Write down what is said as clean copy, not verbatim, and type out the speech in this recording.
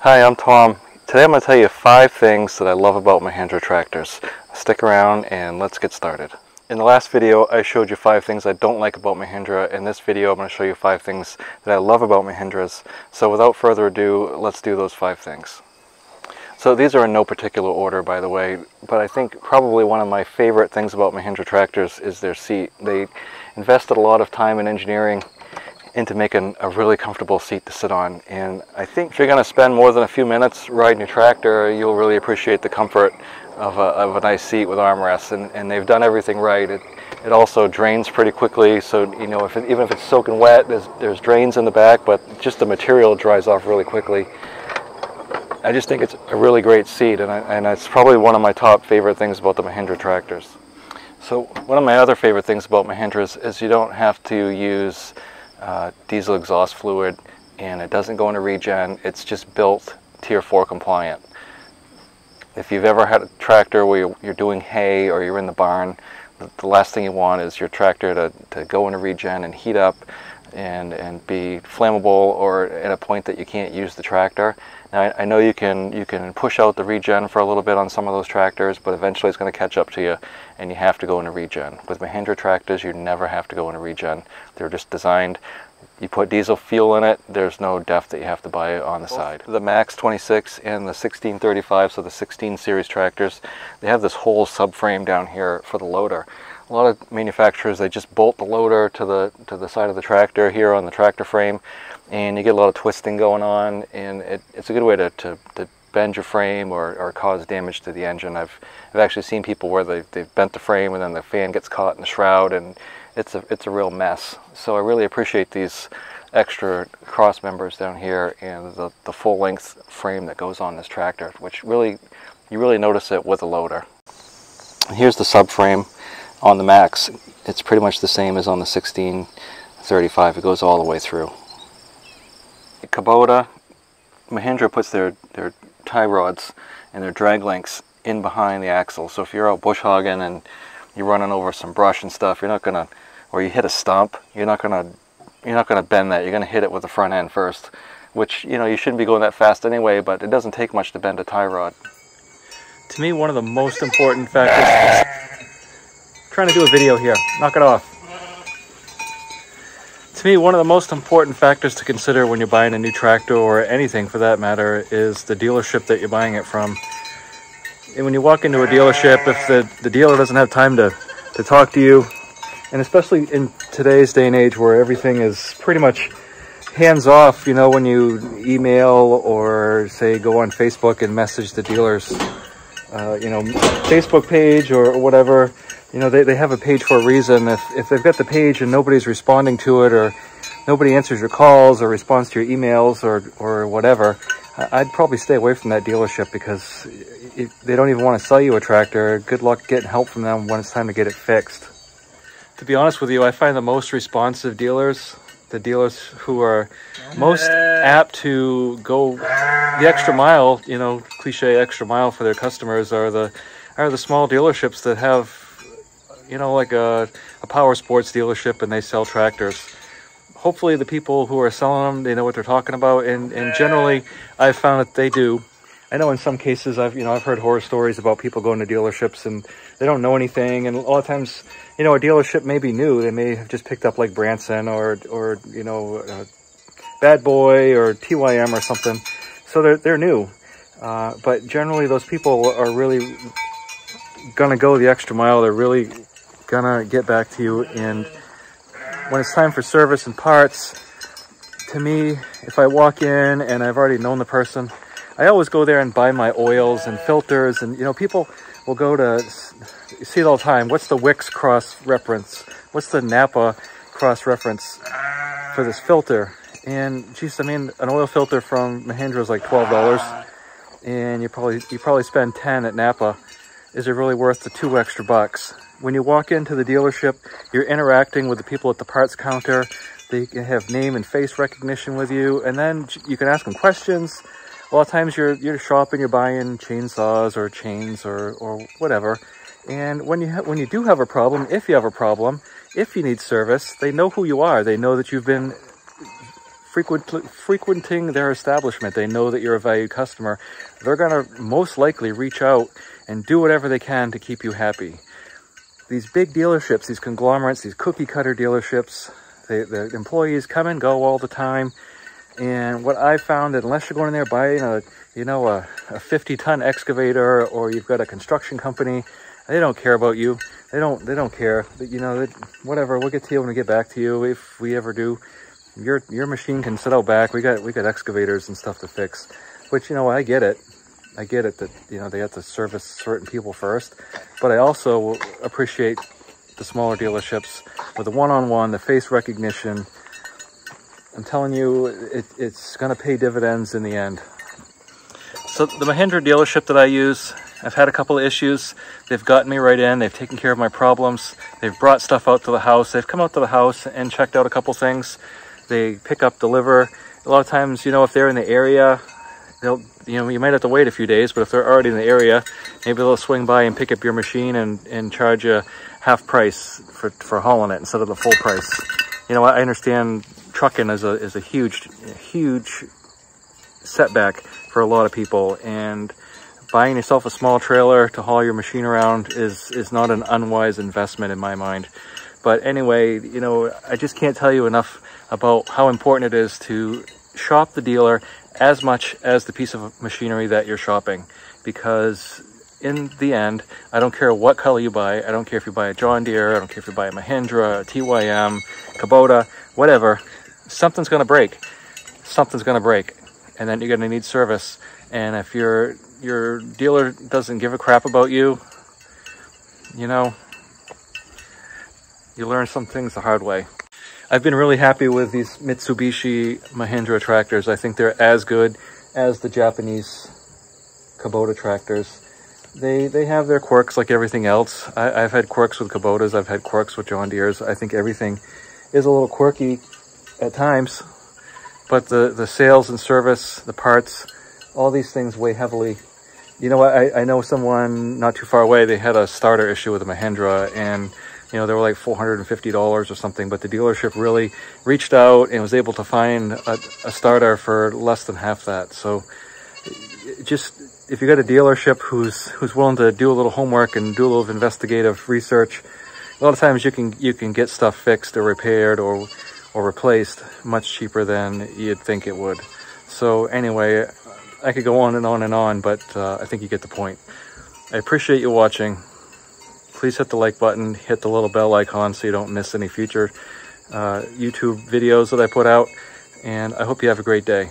Hi, I'm Tom. Today I'm going to tell you 5 things that I love about Mahindra tractors. Stick around and let's get started. In the last video I showed you 5 things I don't like about Mahindra. In this video I'm going to show you 5 things that I love about Mahindras. So without further ado, let's do those 5 things. So these are in no particular order, by the way, but I think probably one of my favorite things about Mahindra tractors is their seat. They invested a lot of time and engineering into making a really comfortable seat to sit on, and I think if you're going to spend more than a few minutes riding your tractor, you'll really appreciate the comfort of a nice seat with armrests, and they've done everything right. It also drains pretty quickly, so you know, even if it's soaking wet, there's drains in the back, but just the material dries off really quickly. I just think it's a really great seat, and it's probably one of my top favorite things about the Mahindra tractors. So one of my other favorite things about Mahindras is you don't have to use diesel exhaust fluid, and it doesn't go into regen. It's just built Tier 4 compliant. If you've ever had a tractor where you're doing hay or you're in the barn, the last thing you want is your tractor to go into regen and heat up and be flammable, or at a point that you can't use the tractor. Now I know you can push out the regen for a little bit on some of those tractors, but eventually it's going to catch up to you and you have to go into regen. With Mahindra tractors you never have to go into regen. They're just designed, you put diesel fuel in it, there's no DEF that you have to buy on the side. The Max 26 and the 1635, so the 16 series tractors, they have this whole subframe down here for the loader. A lot of manufacturers, they just bolt the loader to the side of the tractor here on the tractor frame, and you get a lot of twisting going on, and it's a good way to bend your frame or cause damage to the engine. I've actually seen people where they've bent the frame and then the fan gets caught in the shroud, and it's a real mess. So I really appreciate these extra cross members down here and the full length frame that goes on this tractor, which you really notice it with a loader. Here's the subframe on the Max. It's pretty much the same as on the 1635. It goes all the way through. Kubota, Mahindra puts their tie rods and their drag links in behind the axle. So if you're out bush hogging and you're running over some brush and stuff, you're not gonna, or you hit a stump, you're not gonna bend that. You're gonna hit it with the front end first, which, you know, you shouldn't be going that fast anyway, but it doesn't take much to bend a tie rod. To me, one of the most important factors. Trying to do a video here, knock it off. To me, one of the most important factors to consider when you're buying a new tractor, or anything for that matter, is the dealership that you're buying it from. And when you walk into a dealership, if the dealer doesn't have time to talk to you, and especially in today's day and age where everything is pretty much hands off, you know, when you email or say go on Facebook and message the dealers, you know, Facebook page or whatever, you know, they have a page for a reason. If they've got the page and nobody's responding to it, or nobody answers your calls or responds to your emails or whatever, I'd probably stay away from that dealership, because they don't even want to sell you a tractor. Good luck getting help from them when it's time to get it fixed. To be honest with you, I find the most responsive dealers, the dealers who are most apt to go the extra mile, you know, cliche extra mile for their customers, are the small dealerships that have, you know, like a power sports dealership, and they sell tractors. Hopefully the people who are selling them, they know what they're talking about, and generally I've found that they do. I know in some cases I've heard horror stories about people going to dealerships and they don't know anything, and a lot of times, you know, a dealership may be new. They may have just picked up like Branson or you know, Bad Boy or TYM or something, so they're new. But generally those people are really gonna go the extra mile. They're really gonna get back to you, and when it's time for service and parts, to me, if I walk in and I've already known the person, I always go there and buy my oils and filters. And you know, people will go to, you see it all the time, what's the Wix cross-reference, what's the Napa cross-reference for this filter? And geez, I mean, an oil filter from Mahindra is like $12, and you probably spend 10 at Napa. Is it really worth the $2 extra bucks? When you walk into the dealership, you're interacting with the people at the parts counter. They can have name and face recognition with you, and then you can ask them questions. A lot of times you're shopping, you're buying chainsaws or chains or whatever. And when you do have a problem, if you have a problem, if you need service, they know who you are. They know that you've been frequenting their establishment, they know that you're a valued customer, they're going to most likely reach out and do whatever they can to keep you happy. These big dealerships, these conglomerates, these cookie cutter dealerships, the employees come and go all the time. And what I found, that unless you're going in there buying a 50-ton excavator, or you've got a construction company, they don't care about you. They don't care. Whatever, we'll get to you when we get back to you, if we ever do. Your machine can sit out back. We got excavators and stuff to fix. Which, I get it. I get it that, they have to service certain people first. But I also appreciate the smaller dealerships with the one-on-one, the face recognition. I'm telling you, it's going to pay dividends in the end. So the Mahindra dealership that I use, I've had a couple of issues. They've gotten me right in. They've taken care of my problems. They've brought stuff out to the house. They've come out to the house and checked out a couple things. They pick up, deliver. A lot of times, if they're in the area, you might have to wait a few days, but if they're already in the area, maybe they'll swing by and pick up your machine and charge you half price for hauling it instead of the full price. I understand trucking is a huge setback for a lot of people, and buying yourself a small trailer to haul your machine around is not an unwise investment in my mind. But anyway, I just can't tell you enough about how important it is to shop the dealer as much as the piece of machinery that you're shopping, because in the end, I don't care what color you buy. I don't care if you buy a John Deere, I don't care if you buy a Mahindra, a TYM, Kubota, whatever. Something's going to break. Something's going to break, and then you're going to need service. And if your dealer doesn't give a crap about you, you learn some things the hard way. I've been really happy with these Mitsubishi Mahindra tractors. I think they're as good as the Japanese Kubota tractors. They have their quirks like everything else. I've had quirks with Kubotas. I've had quirks with John Deeres. I think everything is a little quirky at times. But the sales and service, the parts, all these things weigh heavily. I know someone not too far away, they had a starter issue with a Mahindra, and they were like $450 or something, but the dealership really reached out and was able to find a starter for less than half that. So just, if you got a dealership who's willing to do a little homework and do a little investigative research, a lot of times you can get stuff fixed or repaired or replaced much cheaper than you'd think it would. So anyway, I could go on and on and on, but I think you get the point. I appreciate you watching. Please hit the like button, hit the little bell icon so you don't miss any future YouTube videos that I put out, and I hope you have a great day.